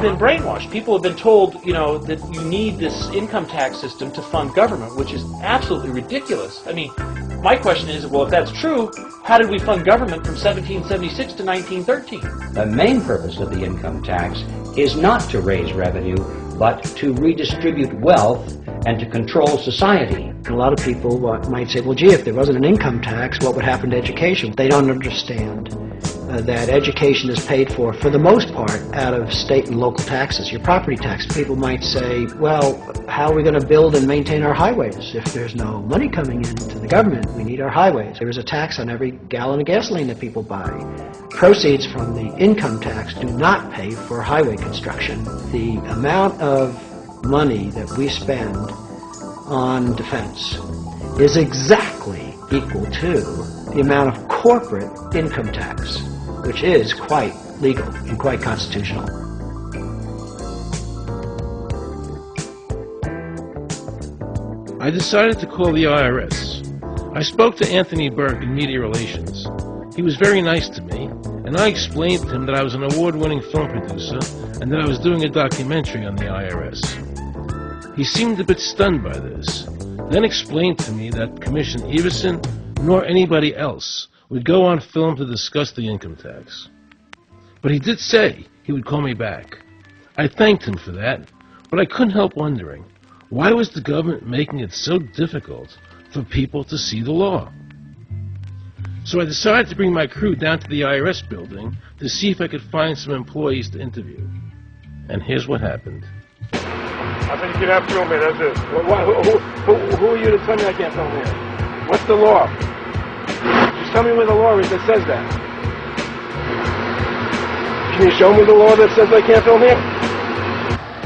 we've been brainwashed. People have been told, you know, that you need this income tax system to fund government, which is absolutely ridiculous. I mean, my question is, well, if that's true, how did we fund government from 1776 to 1913? The main purpose of the income tax is not to raise revenue, but to redistribute wealth and to control society. And a lot of people might say, well, gee, if there wasn't an income tax, what would happen to education? They don't understand that education is paid for the most part, out of state and local taxes, your property tax. People might say, well, how are we going to build and maintain our highways if there's no money coming into the government? We need our highways. There is a tax on every gallon of gasoline that people buy. Proceeds from the income tax do not pay for highway construction. The amount of money that we spend on defense is exactly equal to the amount of corporate income tax, which is quite legal and quite constitutional. I decided to call the IRS. I spoke to Anthony Burke in Media Relations. He was very nice to me, and I explained to him that I was an award-winning film producer and that I was doing a documentary on the IRS. He seemed a bit stunned by this, then explained to me that Commissioner Everson nor anybody else would go on film to discuss the income tax. But he did say he would call me back. I thanked him for that, but I couldn't help wondering, why was the government making it so difficult for people to see the law? So I decided to bring my crew down to the IRS building to see if I could find some employees to interview. And here's what happened. I think you can have film here, that's it. Who are you to tell me I can't film here? What's the law? Just tell me where the law is that says that. Can you show me the law that says I can't film here?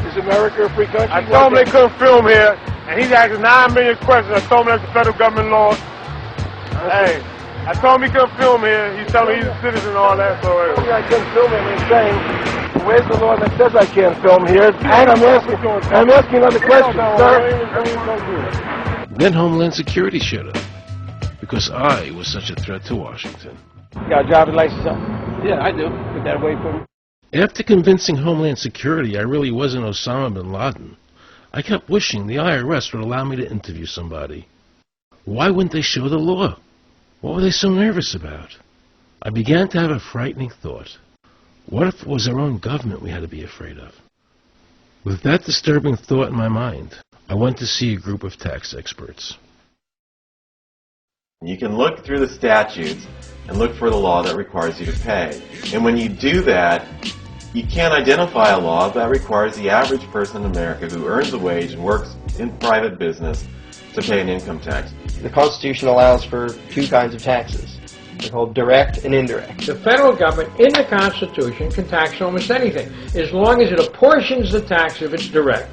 Is America a free country? I told him they couldn't film here, and he's asking 9 million questions. I told him that's the federal government law. Hey, I told him he couldn't film here. He's telling me he's a citizen and all that, so... I couldn't film him, he's saying... Where's the law that says I can't film here? And I'm asking another question, sir. Then Homeland Security showed up, because I was such a threat to Washington. You got a driver's license, sir? Yeah, I do. Put that away for me. After convincing Homeland Security I really wasn't Osama bin Laden, I kept wishing the IRS would allow me to interview somebody. Why wouldn't they show the law? What were they so nervous about? I began to have a frightening thought. What if it was our own government we had to be afraid of? With that disturbing thought in my mind, I went to see a group of tax experts. You can look through the statutes and look for the law that requires you to pay. And when you do that, you can't identify a law that requires the average person in America who earns a wage and works in private business to pay an income tax. The Constitution allows for two kinds of taxes. They're called direct and indirect. The federal government in the Constitution can tax almost anything, as long as it apportions the tax if it's direct.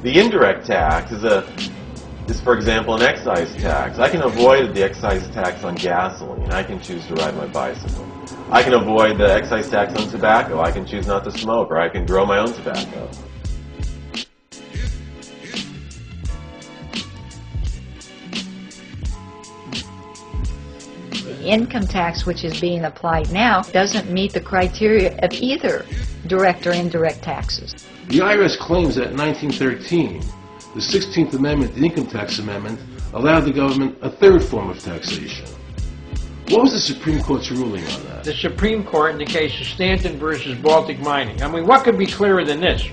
The indirect tax is, for example, an excise tax. I can avoid the excise tax on gasoline. I can choose to ride my bicycle. I can avoid the excise tax on tobacco. I can choose not to smoke, or I can grow my own tobacco. The income tax which is being applied now doesn't meet the criteria of either direct or indirect taxes. The IRS claims that in 1913, the 16th Amendment, the Income Tax Amendment, allowed the government a third form of taxation. What was the Supreme Court's ruling on that? The Supreme Court in the case of Stanton versus Baltic Mining. I mean, what could be clearer than this?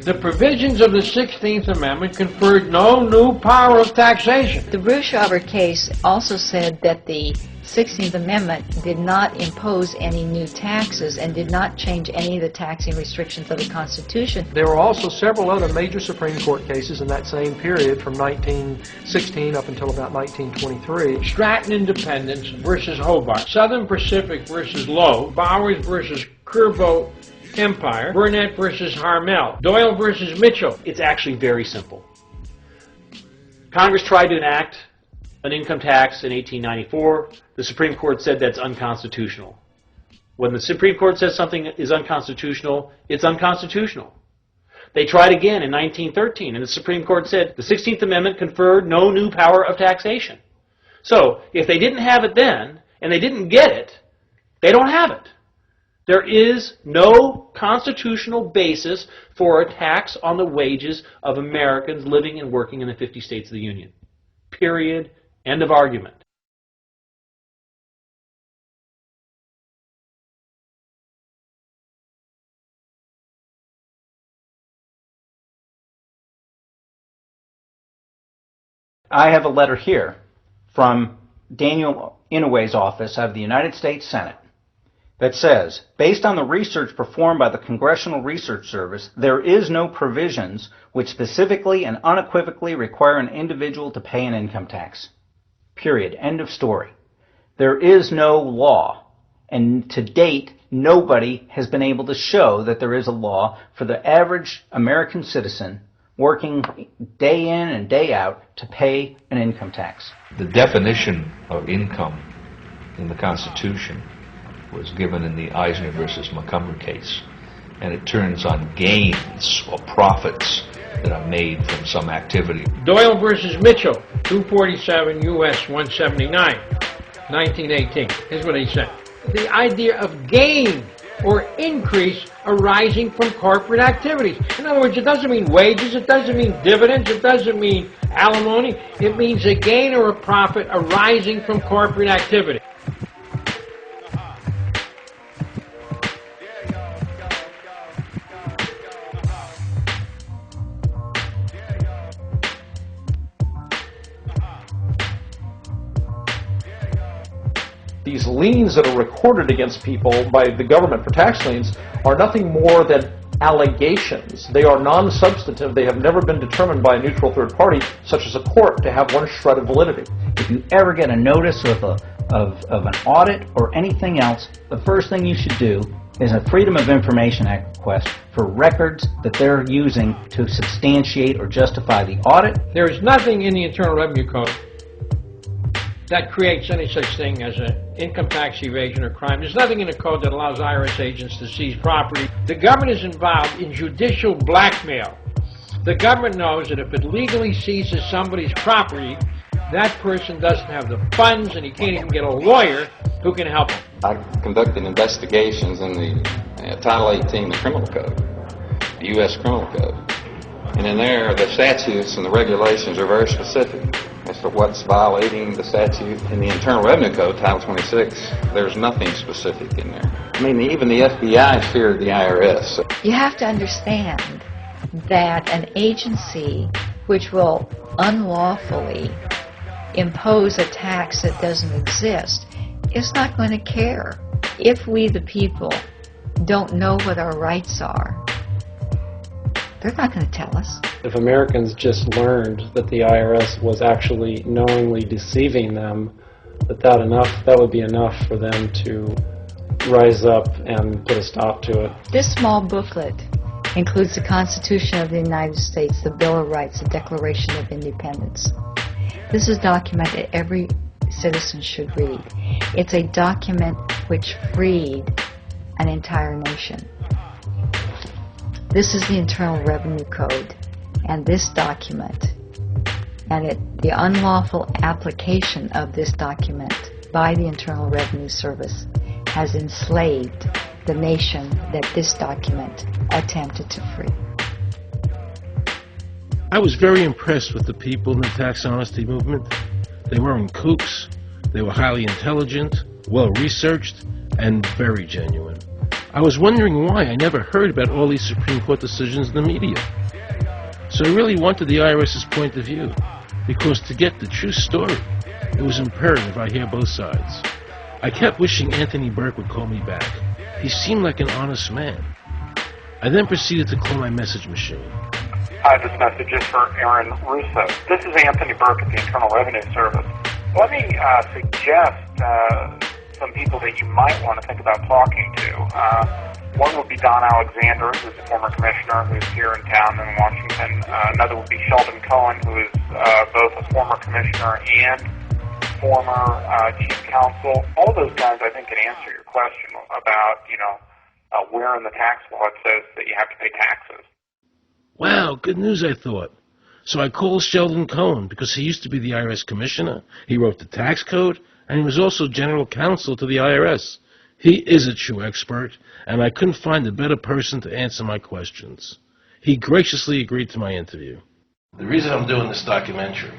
The provisions of the 16th Amendment conferred no new power of taxation. The Bruchauer case also said that the 16th Amendment did not impose any new taxes and did not change any of the taxing restrictions of the Constitution. There were also several other major Supreme Court cases in that same period from 1916 up until about 1923. Stratton Independence versus Hobart, Southern Pacific versus Lowe, Bowers versus Curbo Empire, Burnett versus Harmel, Doyle versus Mitchell. It's actually very simple. Congress tried to enact an income tax in 1894. The Supreme Court said that's unconstitutional. When the Supreme Court says something is unconstitutional, it's unconstitutional. They tried again in 1913, and the Supreme Court said the 16th Amendment conferred no new power of taxation. So, if they didn't have it then, and they didn't get it, they don't have it. There is no constitutional basis for a tax on the wages of Americans living and working in the 50 states of the Union. Period. End of argument. I have a letter here from Daniel Inouye's office out of the United States Senate that says, based on the research performed by the Congressional Research Service, there is no provisions which specifically and unequivocally require an individual to pay an income tax. Period. End of story. There is no law, and to date, nobody has been able to show that there is a law for the average American citizen working day in and day out to pay an income tax. The definition of income in the Constitution was given in the Eisner versus Montgomery case, and it turns on gains or profits that are made from some activity. Doyle versus Mitchell, 247 U.S. 179, 1918. Here's what he said. The idea of gain or increase arising from corporate activities. In other words, it doesn't mean wages, it doesn't mean dividends, it doesn't mean alimony. It means a gain or a profit arising from corporate activity. These liens that are recorded against people by the government for tax liens are nothing more than allegations. They are non-substantive. They have never been determined by a neutral third party, such as a court, to have one shred of validity. If you ever get a notice of an audit or anything else, the first thing you should do is a Freedom of Information Act request for records that they're using to substantiate or justify the audit. There is nothing in the Internal Revenue Code that creates any such thing as an income tax evasion or crime. There's nothing in the code that allows IRS agents to seize property. The government is involved in judicial blackmail. The government knows that if it legally seizes somebody's property, that person doesn't have the funds and he can't even get a lawyer who can help him. I conducted investigations in the Title 18 of the Criminal Code, the U.S. Criminal Code. And in there, the statutes and the regulations are very specific as to what's violating the statute. In the Internal Revenue Code, Title 26, there's nothing specific in there. I mean, even the FBI feared the IRS. You have to understand that an agency which will unlawfully impose a tax that doesn't exist is not going to care. If we, the people, don't know what our rights are, they're not going to tell us. If Americans just learned that the IRS was actually knowingly deceiving them, that would be enough for them to rise up and put a stop to it. This small booklet includes the Constitution of the United States, the Bill of Rights, the Declaration of Independence. This is a document that every citizen should read. It's a document which freed an entire nation. This is the Internal Revenue Code, and this document, and the unlawful application of this document by the Internal Revenue Service has enslaved the nation that this document attempted to free. I was very impressed with the people in the tax honesty movement. They weren't kooks, they were highly intelligent, well-researched, and very genuine. I was wondering why I never heard about all these Supreme Court decisions in the media. So I really wanted the IRS's point of view, because to get the true story, it was imperative I hear both sides. I kept wishing Anthony Burke would call me back. He seemed like an honest man. I then proceeded to call my message machine. Hi, this message is for Aaron Russo. This is Anthony Burke at the Internal Revenue Service. Let me suggest some people that you might want to think about talking to. One would be Don Alexander, who's a former commissioner who's here in town in Washington. Another would be Sheldon Cohen, who is both a former commissioner and former chief counsel. All of those guys, I think, can answer your question about, where in the tax law it says that you have to pay taxes. Wow, good news, I thought. So I called Sheldon Cohen because he used to be the IRS commissioner. He wrote the tax code, and he was also general counsel to the IRS. He is a true expert, and I couldn't find a better person to answer my questions. He graciously agreed to my interview. The reason I'm doing this documentary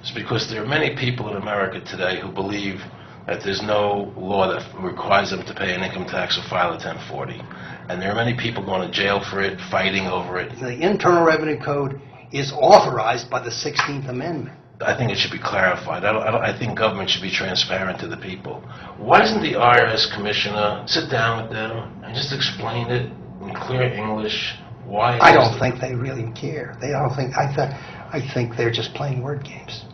is because there are many people in America today who believe that there's no law that requires them to pay an income tax or file a 1040. And there are many people going to jail for it, fighting over it. The Internal Revenue Code is authorized by the 16th Amendment. I think it should be clarified. I think government should be transparent to the people. Why doesn't the IRS commissioner sit down with them and just explain it in clear English? Why? I don't think they really care. I think they're just playing word games.